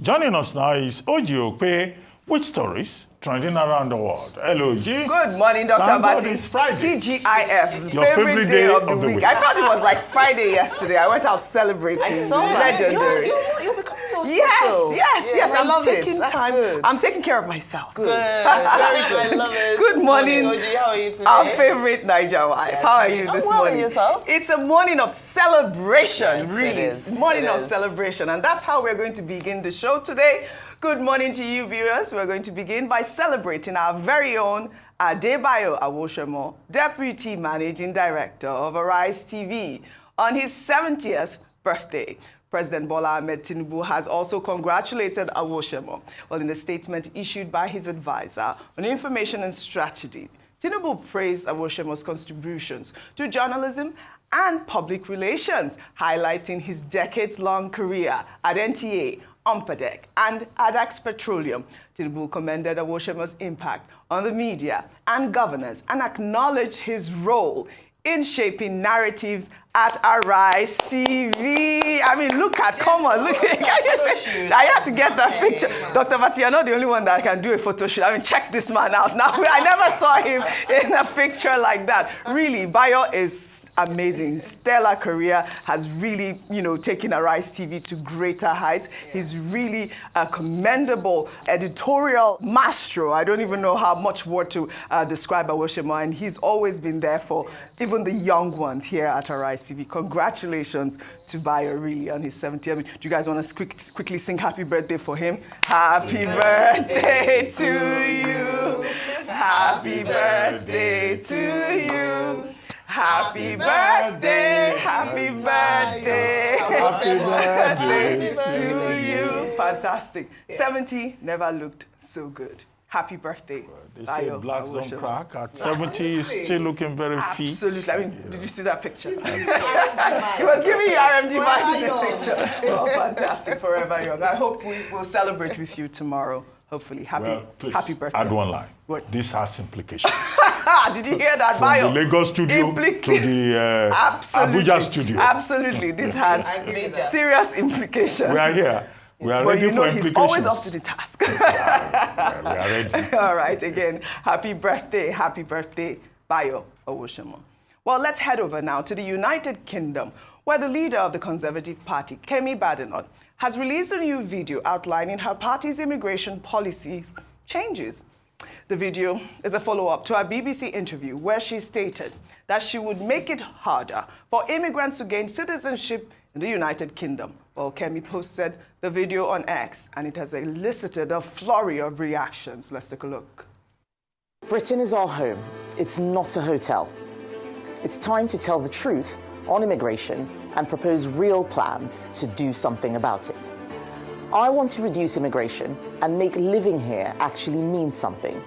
Joining us now is OjyOkpe with stories trending around the world. Hello, Oji. Good morning, Dr. Abati. It's Friday. TGIF, Your favorite day of the week. I thought it was like Friday yesterday. I went out celebrating. I saw that. Legendary. You're becoming more social. Yes. I love taking it. That's time. good. I'm taking care of myself. Good. That's very good. I love it. Good morning. Oji, how are you today? Our favorite Niger wife. Yes. How are you this well, morning? Yourself? It's a morning of celebration, Yes, really. it is. Morning It of is. celebration. And that's how we're going to begin the show today. Good morning to you, viewers. We're going to begin by celebrating our very own Adebayo Awosemo, Deputy Managing Director of Arise TV, on his 70th birthday. President Bola Tinubu has also congratulated Awosemo. Well, in a statement issued by his advisor on information and strategy, Tinubu praised Awosemo's contributions to journalism and public relations, highlighting his decades-long career at NTA, OMPADEC, and Addax Petroleum. Tinubu commended Awosemo's impact on the media and governance and acknowledged his role in shaping narratives at Arise TV. I mean, come on, look. I had to get that picture. Dr. Vati, you're not the only one that can do a photo shoot. I mean, check this man out. Now, I never saw him in a picture like that. Really, Bayo is amazing. His stellar career has really, taken Arise TV to greater heights. He's really a commendable editorial maestro. I don't even know how much word to describe Awosemo, and he's always been there for even the young ones here at Arise TV. Congratulations to Bayo, really, on his 70th. I mean, do you guys want to quickly sing happy birthday for him? Happy birthday to you. Happy birthday to you. Happy birthday, happy birthday, happy birthday to you. Fantastic. 70 never looked so good. Happy birthday. They say blacks don't crack. At 70, he's still looking very fit. Absolutely. I mean, did you see that picture? He was giving you RMG vibes in the picture. Oh, fantastic. Forever young. I hope we will celebrate with you tomorrow. Hopefully. Happy birthday. Add one line. What? This has implications. Did you hear that, From Bayo? the Lagos studio to the Abuja studio. Absolutely. This has serious implications. We are here. We are ready for implications. He's always up to the task. We are ready. All right, again, happy birthday, Bayo Awosemo. Well, let's head over now to the United Kingdom, where the leader of the Conservative Party, Kemi Badenoch, has released a new video outlining her party's immigration policy changes. The video is a follow-up to a BBC interview where she stated that she would make it harder for immigrants to gain citizenship in the United Kingdom. Well, Kemi posted the video on X, and it has elicited a flurry of reactions. Let's take a look. Britain is our home. It's not a hotel. It's time to tell the truth on immigration and propose real plans to do something about it. I want to reduce immigration and make living here actually mean something.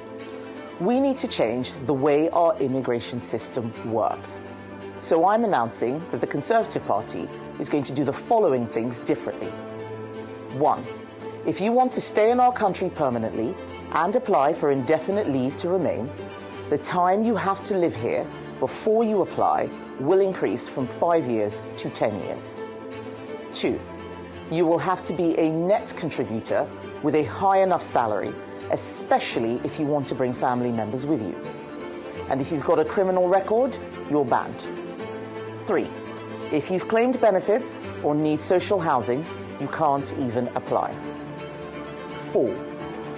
We need to change the way our immigration system works. So I'm announcing that the Conservative Party is going to do the following things differently. 1. If you want to stay in our country permanently and apply for indefinite leave to remain, the time you have to live here before you apply will increase from 5 years to 10 years. 2. You will have to be a net contributor with a high enough salary, especially if you want to bring family members with you. And if you've got a criminal record, you're banned. 3. If you've claimed benefits or need social housing, you can't even apply. 4.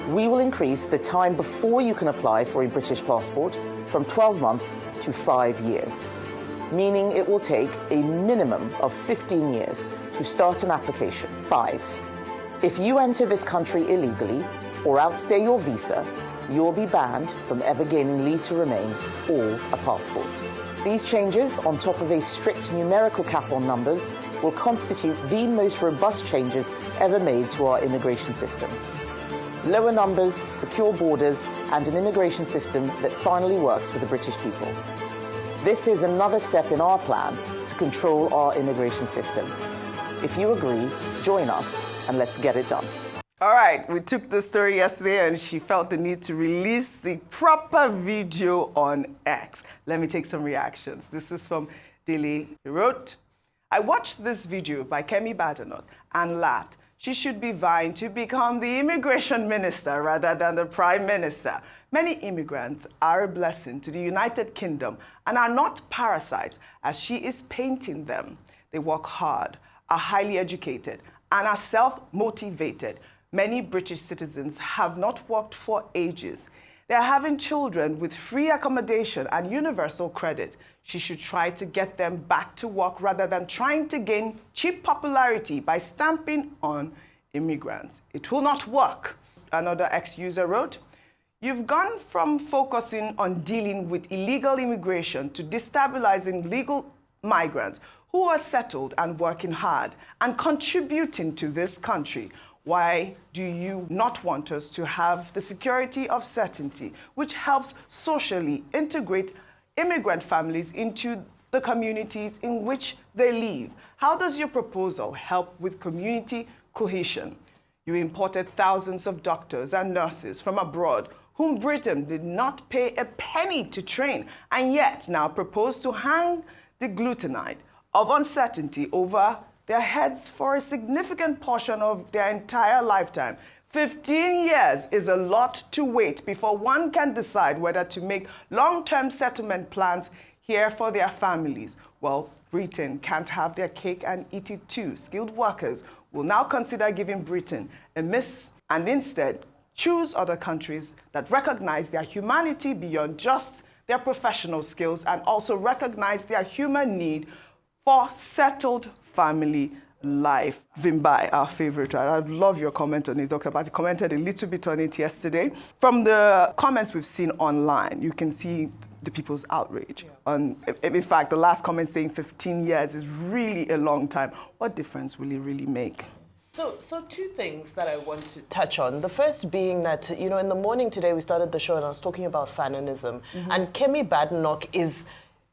We will increase the time before you can apply for a British passport from 12 months to 5 years, meaning it will take a minimum of 15 years to start an application. 5. If you enter this country illegally or outstay your visa, you will be banned from ever gaining leave to remain or a passport. These changes, on top of a strict numerical cap on numbers, will constitute the most robust changes ever made to our immigration system. Lower numbers, secure borders, and an immigration system that finally works for the British people. This is another step in our plan to control our immigration system. If you agree, join us and let's get it done. All right, we took the story yesterday and she felt the need to release the proper video on X. Let me take some reactions. This is from Dilly. He wrote, I watched this video by Kemi Badenoch and laughed. she should be vying to become the immigration minister rather than the prime minister. Many immigrants are a blessing to the United Kingdom and are not parasites, as she is painting them. They work hard, are highly educated, and are self-motivated. Many British citizens have not worked for ages. They are having children with free accommodation and universal credit. She should try to get them back to work rather than trying to gain cheap popularity by stamping on immigrants. It will not work. Another ex-user wrote, "You've gone from focusing on dealing with illegal immigration to destabilizing legal migrants who are settled and working hard and contributing to this country. Why do you not want us to have the security of certainty, which helps socially integrate immigrant families into the communities in which they live? How does your proposal help with community cohesion? You imported thousands of doctors and nurses from abroad whom Britain did not pay a penny to train, and yet now propose to hang the glutenite of uncertainty over their heads for a significant portion of their entire lifetime. 15 years is a lot to wait before one can decide whether to make long-term settlement plans here for their families. Well, Britain can't have their cake and eat it too. Skilled workers will now consider giving Britain a miss and instead choose other countries that recognize their humanity beyond just their professional skills and also recognize their human need for settled family life." Vimbai, our favorite, I love your comment on it. Dr. Bati commented a little bit on it yesterday. From the comments we've seen online, you can see the people's outrage. In fact, the last comment saying 15 years is really a long time. What difference will it really make? So two things that I want to touch on. The first being that, in the morning today we started the show and I was talking about fanonism. And Kemi Badenoch is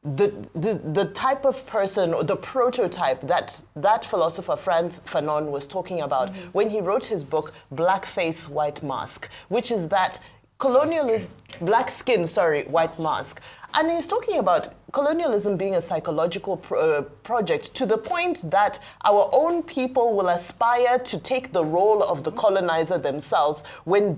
the type of person, or the prototype that philosopher Frantz Fanon was talking about when he wrote his book Blackface, White Mask, which is that colonialism, black skin, white mask. And he's talking about colonialism being a psychological project to the point that our own people will aspire to take the role of the colonizer themselves when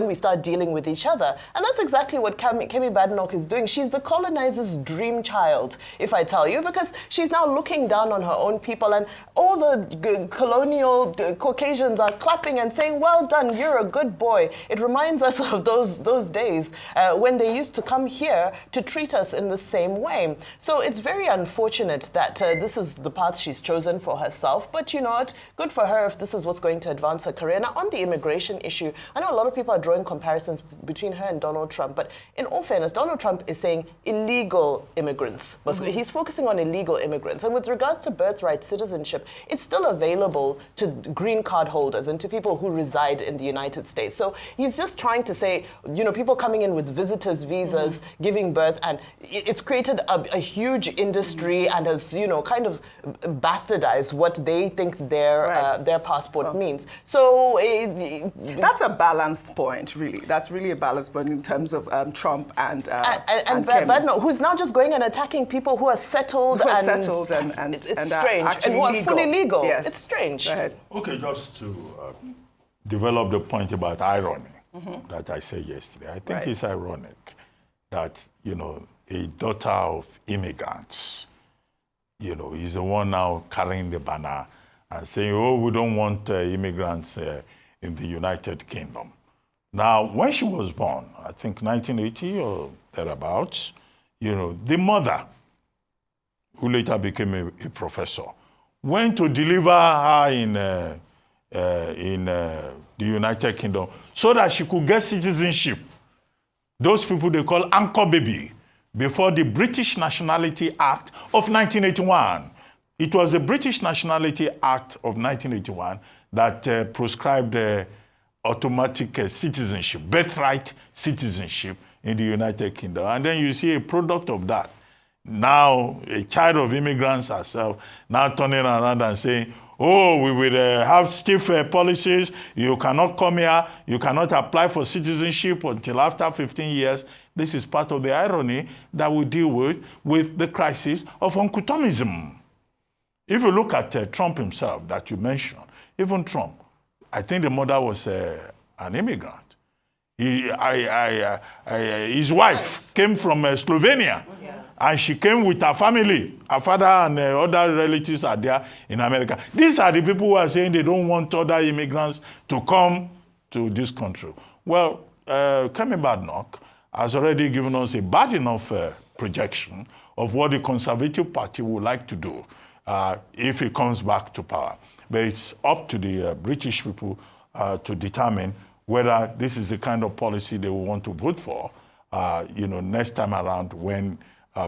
we start dealing with each other. And that's exactly what Kemi Badenoch is doing. She's the colonizer's dream child, if I tell you, because she's now looking down on her own people and all the colonial Caucasians are clapping and saying, "Well done, you're a good boy." It reminds us of those days when they used to come here to treat us in the same way. So it's very unfortunate that this is the path she's chosen for herself, but you know what, good for her if this is what's going to advance her career. Now on the immigration issue, I know a lot of people are drawing comparisons between her and Donald Trump, but in all fairness, Donald Trump is saying illegal immigrants. He's focusing on illegal immigrants, and with regards to birthright citizenship, it's still available to green card holders and to people who reside in the United States. So he's just trying to say, people coming in with visitors visas, giving birth, and it's created a huge industry and has, kind of bastardized what they think their passport means. So that's a balance point, really. That's really a balance point in terms of Trump and Badenoch, who's now just going and attacking people who are settled and it's strange and who are fully legal. Yes. It's strange. Go ahead. Okay, just to develop the point about irony that I said yesterday. I think it's ironic that, a daughter of immigrants, is the one now carrying the banner and saying, "Oh, we don't want immigrants in the United Kingdom." Now, when she was born, I think 1980 or thereabouts, the mother, who later became a professor, went to deliver her in the United Kingdom so that she could get citizenship. Those people they call anchor baby, before the British Nationality Act of 1981. It was the British Nationality Act of 1981 that prescribed automatic citizenship, birthright citizenship in the United Kingdom. And then you see a product of that. Now, a child of immigrants herself, now turning around and saying, "Oh, we will have stiff policies. You cannot come here. You cannot apply for citizenship until after 15 years. This is part of the irony that we deal with the crisis of Uncle Tomism. If you look at Trump himself that you mentioned, Even Trump. I think the mother was an immigrant. His wife came from Slovenia, and she came with her family. Her father and other relatives are there in America. These are the people who are saying they don't want other immigrants to come to this country. Well, Kemi Badenoch has already given us a bad enough projection of what the Conservative Party would like to do if it comes back to power. But it's up to the British people to determine whether this is the kind of policy they will want to vote for, next time around when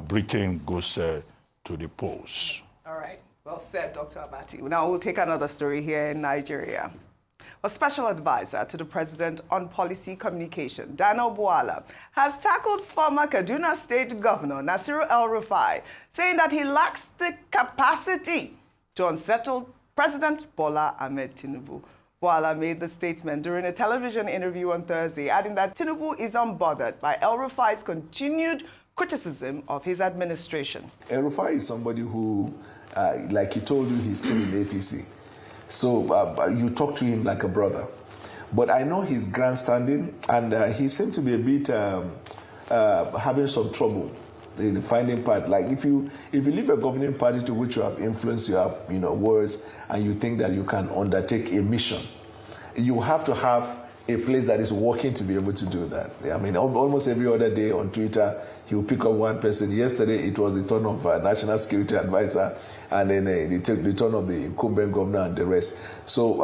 Britain goes to the polls. All right. Well said, Dr. Abati. Now we'll take another story here in Nigeria. A special advisor to the president on policy communication, Bwala, has tackled former Kaduna State Governor Nasiru El-Rufai, saying that he lacks the capacity to unsettle President Bola Tinubu. Bwala made the statement during a television interview on Thursday, adding that Tinubu is unbothered by El-Rufai's continued criticism of his administration. El-Rufai is somebody who, like he told you, he's still in APC. So you talk to him like a brother. But I know he's grandstanding, and he seems to be a bit having some trouble in the finding part. Like if you leave a governing party to which you have influence, you have words, and you think that you can undertake a mission, you have to have a place that is working to be able to do that. I mean, almost every other day on Twitter, he will pick up one person. Yesterday, it was the turn of National Security Advisor, and then the turn of the incumbent governor and the rest. So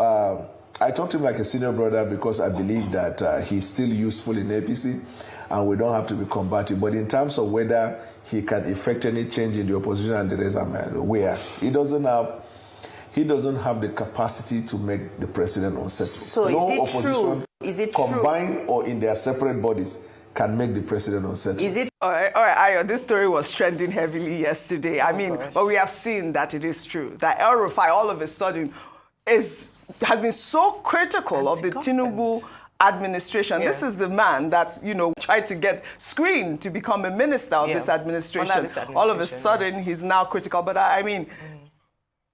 I talked to him like a senior brother because I believe that he's still useful in APC, and we don't have to be combative. But in terms of whether he can effect any change in the opposition and the rest, I'm aware. He doesn't have the capacity to make the president unsettled. So no is it opposition, true? Is it combined true? or in their separate bodies, can make the president unsettled. Is it? All right, Ayo, this story was trending heavily yesterday. But we have seen that it is true, that El-Rufai all of a sudden has been so critical of the Tinubu administration. Yeah. This is the man that's, tried to get screened to become a minister of this administration. All of a sudden, he's now critical. But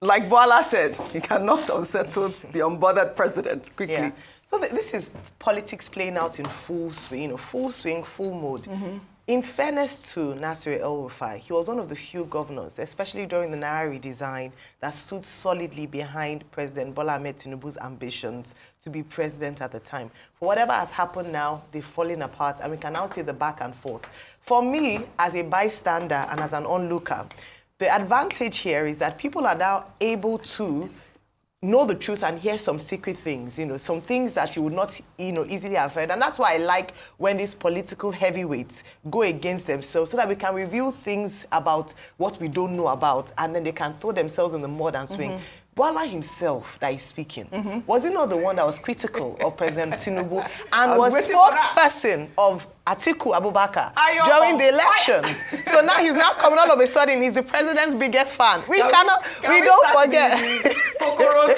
like Bola said, he cannot unsettle the unbothered president quickly. Yeah. So this is politics playing out in full swing, full mode. Mm-hmm. In fairness to Nasiru El-Rufai, he was one of the few governors, especially during the Naira redesign, that stood solidly behind President Bola Tinubu's ambitions to be president at the time. For whatever has happened now, they've fallen apart, and we can now see the back and forth. For me, as a bystander and as an onlooker, the advantage here is that people are now able to know the truth and hear some secret things, some things that you would not, easily have heard. And that's why I like when these political heavyweights go against themselves so that we can reveal things about what we don't know about, and then they can throw themselves in the mud and swing. Mm-hmm. Bwala himself that is speaking, was he not the one that was critical of President Tinubu and was spokesperson of Atiku Abubakar during the elections? So now he's now coming all of a sudden, he's the president's biggest fan. We don't forget. Go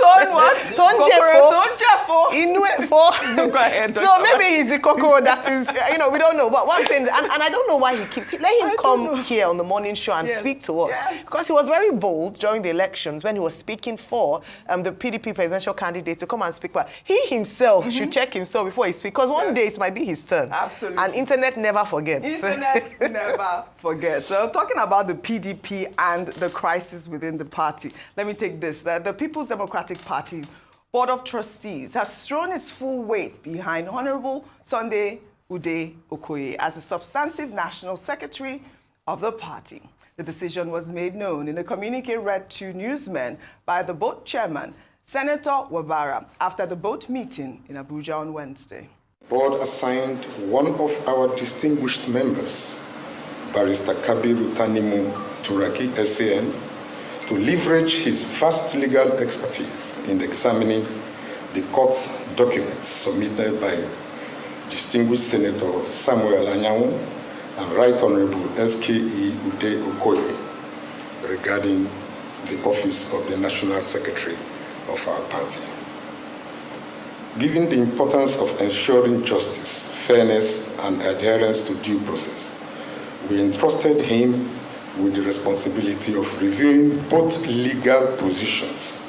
ahead. So maybe he's the kokoro that is, we don't know. But what I'm saying is, and I don't know why he keeps, let him come here on the morning show and speak to us. Yes. Because he was very bold during the elections when he was speaking for the PDP presidential candidate to come and speak. But he himself should check himself before he speaks, because one day it might be his turn. Absolutely. And internet never forgets. Internet never forgets. So talking about the PDP and the crisis within the party, let me take this. The People's Democratic Party Board of Trustees has thrown its full weight behind Honorable Sunday Ude Okoye as the substantive national secretary of the party. The decision was made known in a communique read to newsmen by the board chairman, Senator Wabara, after the board meeting in Abuja on Wednesday. Board assigned one of our distinguished members, Barrister Kabiru Tanimu Turaki, SAN, to leverage his vast legal expertise in examining the court's documents submitted by distinguished Senator Samuel Anyanwu and Right Honorable S.K.E. Ude Okoye regarding the office of the National Secretary of our party. Given the importance of ensuring justice, fairness, and adherence to due process, we entrusted him with the responsibility of reviewing both legal positions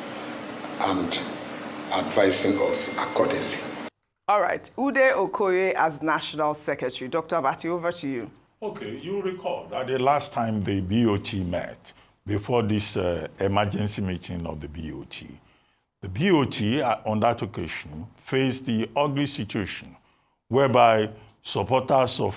and advising us accordingly. All right, OjyOkpe as National Secretary. Dr. Abati, over to you. Okay, you recall that the last time the BOT met, before this emergency meeting of the BOT on that occasion faced the ugly situation whereby supporters of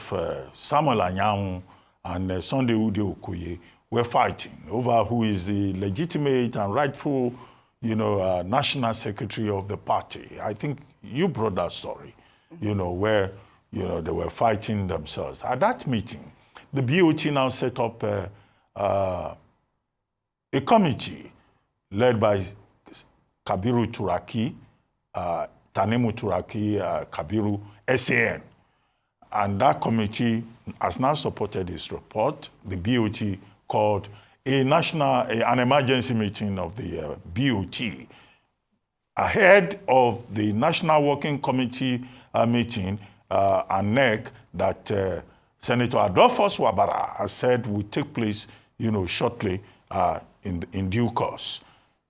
Samuel Anyanwu and Sunday OjyOkpe were fighting over who is the legitimate and rightful, national secretary of the party. I think you brought that story, where, they were fighting themselves. At that meeting, the BOT now set up a committee led by Kabiru Turaki, Tanimu Turaki, Kabiru, SAN. And that committee has now supported this report. The BOT called an emergency meeting of the BOT ahead of the National Working Committee meeting and NEC that Senator Adolphus Wabara has said will take place, shortly in due course.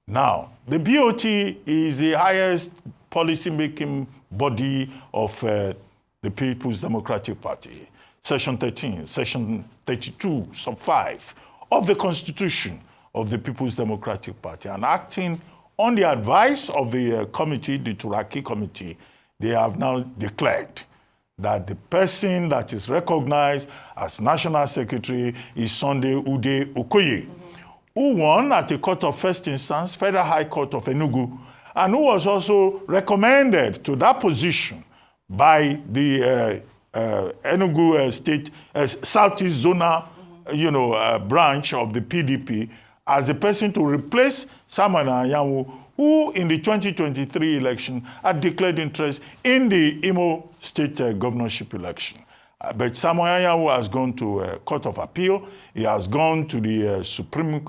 Now, the BOT is the highest policy-making body of the People's Democratic Party. Section 13, Section 32, Sub 5 of the Constitution of the People's Democratic Party, and acting on the advice of the committee, the Turaki Committee, they have now declared that the person that is recognized as National Secretary is Sunday OjyOkpe, who won at the Court of First Instance, Federal High Court of Enugu, and who was also recommended to that position by the Enugu State Southeast Zonal, branch of the PDP as the person to replace Samuel Anyanwu, who in the 2023 election had declared interest in the Imo State governorship election. But Samuel Anyanwu has gone to a Court of Appeal. He has gone to the Supreme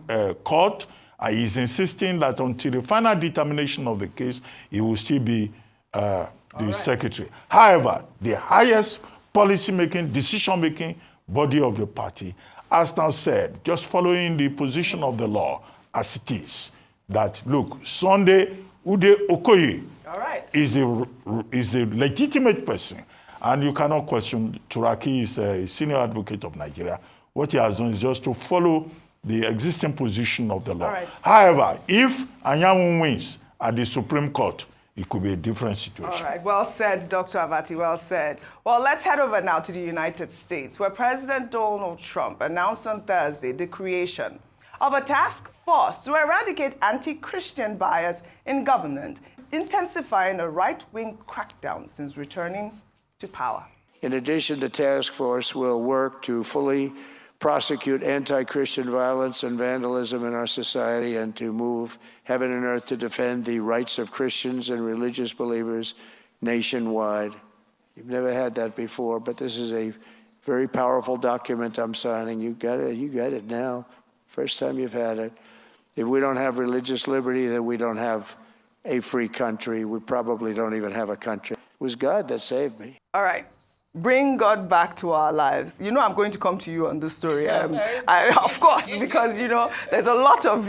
Court. He is insisting that until the final determination of the case, he will still be the secretary. However, the highest policy-making, decision-making body of the party has now said, just following the position of the law as it is, that, look, Sunday OjyOkpe is a legitimate person, and you cannot question. Turaki is a senior advocate of Nigeria. What he has done is just to follow the existing position of the law. However, if Anyanwu wins at the Supreme Court, it could be a different situation. All right, well said, Dr. Abati, well said. Well, let's head over now to the United States, where President Donald Trump announced on Thursday the creation of a task force to eradicate anti-Christian bias in government, intensifying a right-wing crackdown since returning to power. In addition, the task force will work to fully prosecute anti-Christian violence and vandalism in our society and to move heaven and earth to defend the rights of Christians and religious believers nationwide. You've never had that before, but this is a very powerful document I'm signing. You got it now. First time you've had it. If we don't have religious liberty, then we don't have a free country. We probably don't even have a country. It was God that saved me. All right. Bring God back to our lives. I'm going to come to you on this story. Of course, because, there's a lot of,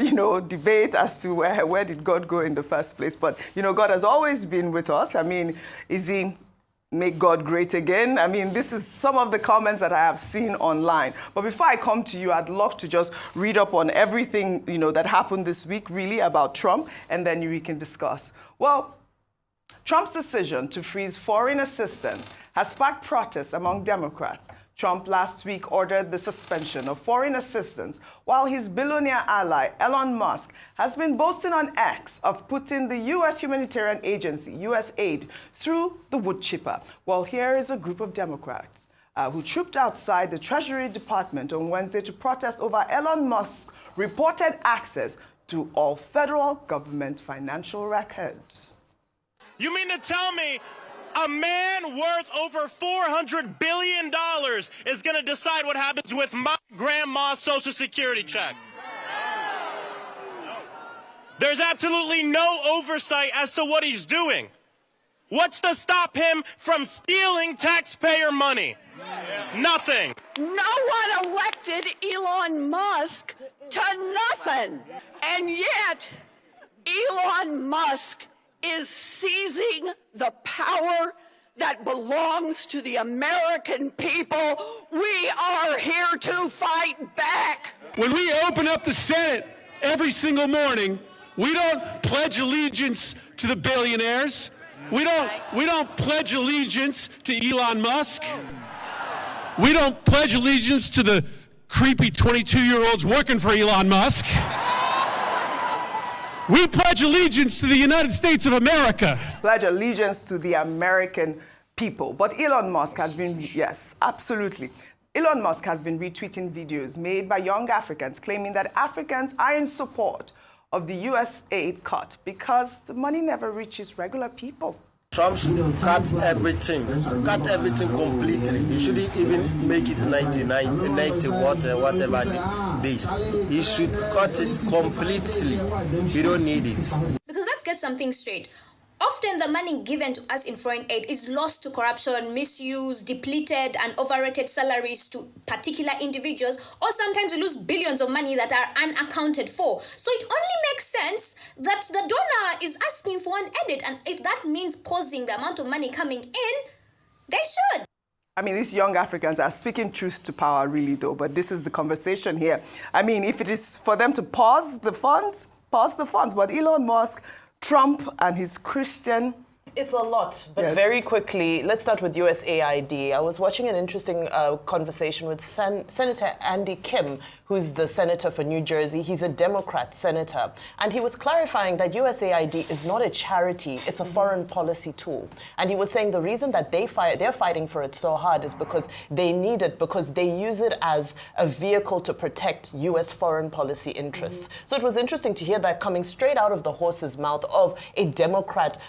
debate as to where did God go in the first place. But, God has always been with us. Is he make God great again? This is some of the comments that I have seen online. But before I come to you, I'd love to just read up on everything, that happened this week, really, about Trump, and then we can discuss. Well, Trump's decision to freeze foreign assistance has sparked protests among Democrats. Trump last week ordered the suspension of foreign assistance, while his billionaire ally, Elon Musk, has been boasting on X of putting the U.S. humanitarian agency, USAID, through the wood chipper. Well, here is a group of Democrats who trooped outside the Treasury Department on Wednesday to protest over Elon Musk's reported access to all federal government financial records. You mean to tell me a man worth over $400 billion is going to decide what happens with my grandma's Social Security check? There's absolutely no oversight as to what he's doing. What's to stop him from stealing taxpayer money? Nothing. No one elected Elon Musk to nothing. And yet, Elon Musk is seizing the power that belongs to the American people. We are here to fight back. When we open up the Senate every single morning, we don't pledge allegiance to the billionaires. We don't pledge allegiance to Elon Musk. We don't pledge allegiance to the creepy 22-year-olds working for Elon Musk. We pledge allegiance to the United States of America. Pledge allegiance to the American people. But Elon Musk has been, yes, absolutely. Elon Musk has been retweeting videos made by young Africans claiming that Africans are in support of the U.S. aid cut because the money never reaches regular people. Trump should cut everything completely. He shouldn't even make it 90 whatever days. He should cut it completely. We don't need it. Because let's get something straight. Often the money given to us in foreign aid is lost to corruption, misuse, depleted and overrated salaries to particular individuals, or sometimes we lose billions of money that are unaccounted for. So it only makes sense that the donor is asking for an edit, and if that means pausing the amount of money coming in, they should. I mean, these young Africans are speaking truth to power, really, though, but this is the conversation here. I mean, if it is for them to pause the funds, but Elon Musk, Trump and his Christian... It's a lot, but yes. Very quickly, let's start with USAID. I was watching an interesting conversation with Senator Andy Kim, who's the senator for New Jersey. He's a Democrat senator. And he was clarifying that USAID is not a charity, it's a foreign policy tool. And he was saying the reason that they're fighting for it so hard is because they need it, because they use it as a vehicle to protect US foreign policy interests. So it was interesting to hear that coming straight out of the horse's mouth of a Democrat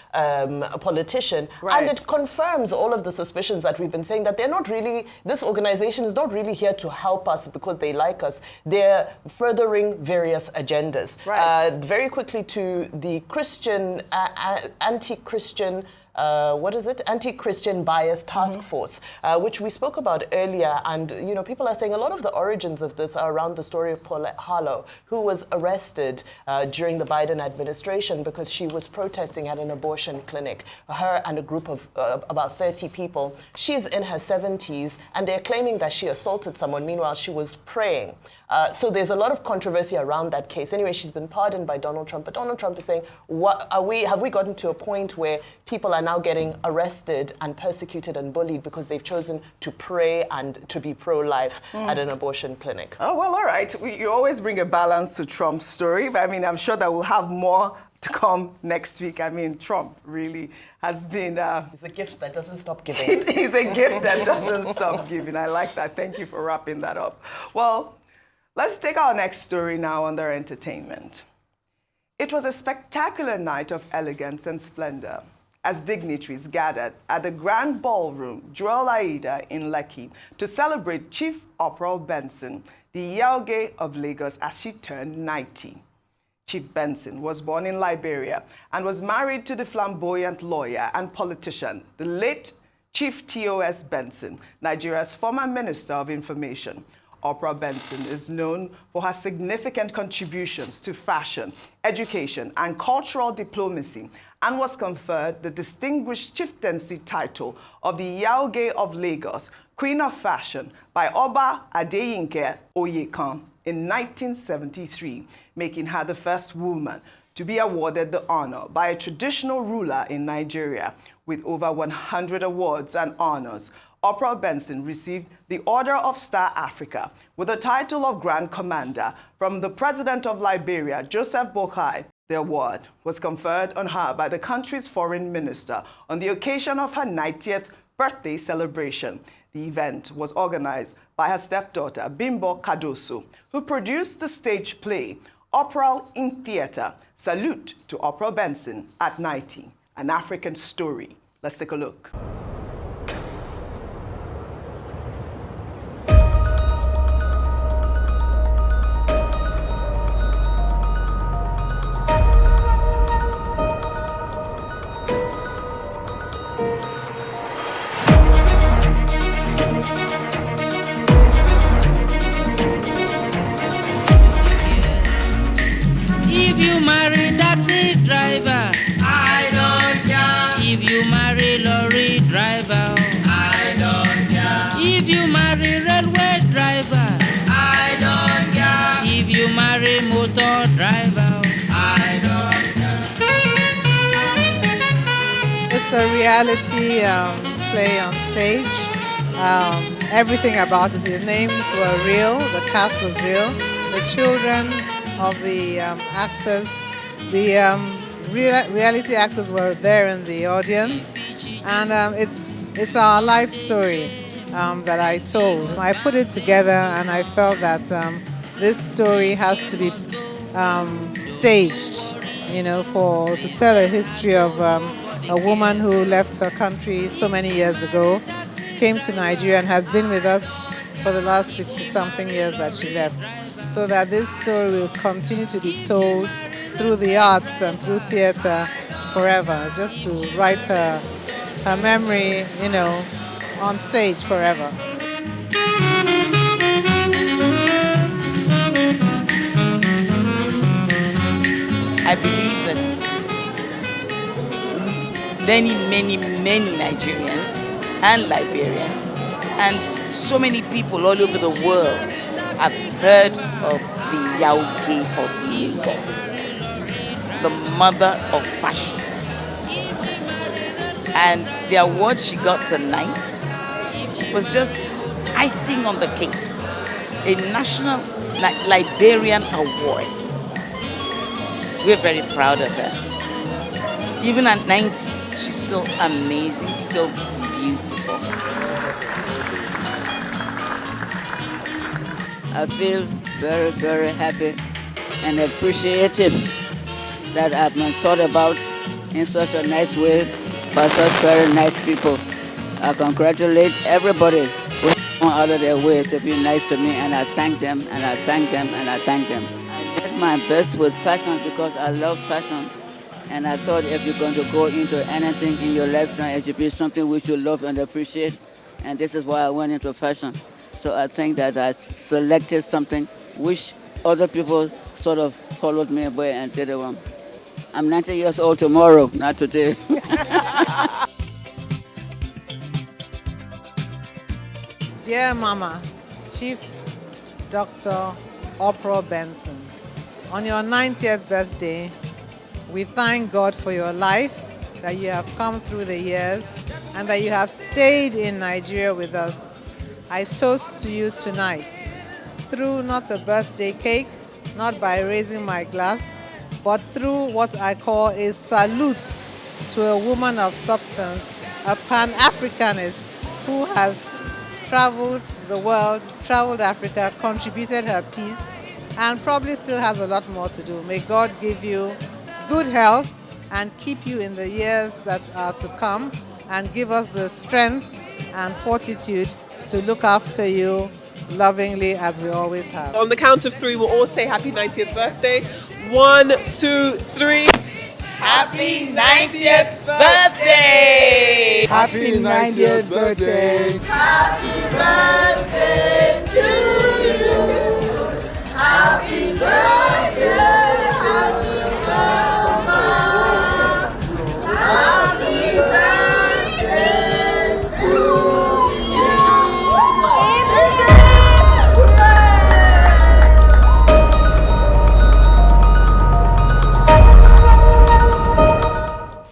politician. Right. And it confirms all of the suspicions that we've been saying, that they're not really, this organization is not really here to help us because they like us. They're furthering various agendas. Right. Very quickly to the Christian, anti-Christian, anti-Christian bias task force, which we spoke about earlier. And, you know, people are saying a lot of the origins of this are around the story of Paula Harlow, who was arrested during the Biden administration because she was protesting at an abortion clinic. Her and a group of about 30 people. She's in her 70s, and they're claiming that she assaulted someone. Meanwhile, she was praying. So there's a lot of controversy around that case. Anyway, she's been pardoned by Donald Trump, but Donald Trump is saying, have we gotten to a point where people are now getting arrested and persecuted and bullied because they've chosen to pray and to be pro-life at an abortion clinic? Oh, well, all right. You always bring a balance to Trump's story. I mean, I'm sure that we'll have more to come next week. I mean, Trump really has been... He's a gift that doesn't stop giving. He's a gift that doesn't stop giving. I like that. Thank you for wrapping that up. Well, let's take our next story now under entertainment. It was a spectacular night of elegance and splendor as dignitaries gathered at the Grand Ballroom, Jewel Aida in Lekki, to celebrate Chief Opral Benson, the Yaoge of Lagos, as she turned 90. Chief Benson was born in Liberia and was married to the flamboyant lawyer and politician, the late Chief T.O.S. Benson, Nigeria's former Minister of Information. Opral Benson is known for her significant contributions to fashion, education, and cultural diplomacy, and was conferred the distinguished chieftaincy title of the Yaoge of Lagos, Queen of Fashion, by Oba Adeyinke Oyekan in 1973, making her the first woman to be awarded the honor by a traditional ruler in Nigeria. With over 100 awards and honors, Opral Benson received the Order of Star Africa with the title of Grand Commander from the President of Liberia, Joseph Boakai. The award was conferred on her by the country's foreign minister on the occasion of her 90th birthday celebration. The event was organized by her stepdaughter, Bimbo Kadoso, who produced the stage play, Opral in Theatre, Salute to Opral Benson at 90, an African story. Let's take a look. If you marry taxi driver, I don't driver. I don't know. It's a reality play on stage. Everything about it, the names were real, the cast was real, the children of the actors, the reality actors were there in the audience, and it's our life story that I told. I put it together and I felt that this story has to be staged, you know, to tell a history of a woman who left her country so many years ago, came to Nigeria and has been with us for the last 60-something years that she left. So that this story will continue to be told through the arts and through theater forever, just to write her memory, you know, on stage forever. I believe that many Nigerians and Liberians and so many people all over the world have heard of the Yauge of Lagos, the mother of fashion. And the award she got tonight was just icing on the cake, a national Liberian award. We're very proud of her. Even at 90, she's still amazing, still beautiful. I feel very, very happy and appreciative that I've been thought about in such a nice way by such very nice people. I congratulate everybody who has gone out of their way to be nice to me, and I thank them, and I thank them, and I thank them. I did my best with fashion because I love fashion, and I thought if you're going to go into anything in your life now, it should be something which you love and appreciate, and this is why I went into fashion. So I think that I selected something which other people sort of followed me away and did it wrong. I'm 90 years old tomorrow, not today. Dear Mama, Chief Dr. Opral Benson, on your 90th birthday, we thank God for your life, that you have come through the years, and that you have stayed in Nigeria with us. I toast to you tonight, through not a birthday cake, not by raising my glass, but through what I call a salute to a woman of substance, a Pan-Africanist who has traveled the world, traveled Africa, contributed her piece, and probably still has a lot more to do. May God give you good health and keep you in the years that are to come, and give us the strength and fortitude to look after you lovingly as we always have. On the count of three, we'll all say happy 90th birthday. 1, 2, 3. Happy 90th birthday! Happy 90th birthday! Happy birthday to you. Happy birthday, happy birthday. Happy birthday to you.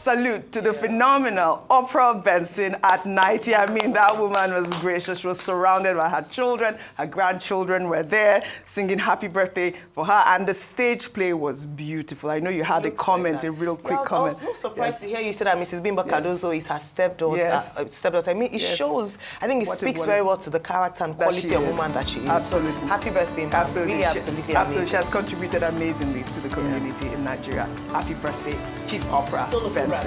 Salute to the phenomenal Opral Benson at 90. I mean, that woman was gracious. She was surrounded by her children. Her grandchildren were there singing happy birthday for her. And the stage play was beautiful. I know you had a comment, a real quick comment. I was so surprised to hear you say that Mrs. Bimba Cardozo is her stepdaughter. Yes. Stepdaughter. I mean, it shows, I think it speaks very well to the character and quality of woman that she is. Absolutely. Happy birthday, ma'am. Absolutely. Really, absolutely Absolutely. She has contributed amazingly to the community in Nigeria. Happy birthday, Chief Opera Benson.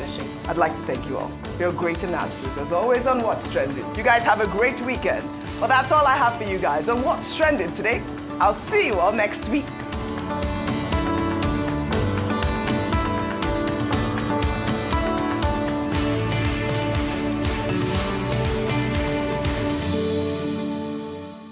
I'd like to thank you all for your great analysis, as always, on What's Trending. You guys have a great weekend. Well, that's all I have for you guys on What's Trending today. I'll see you all next week.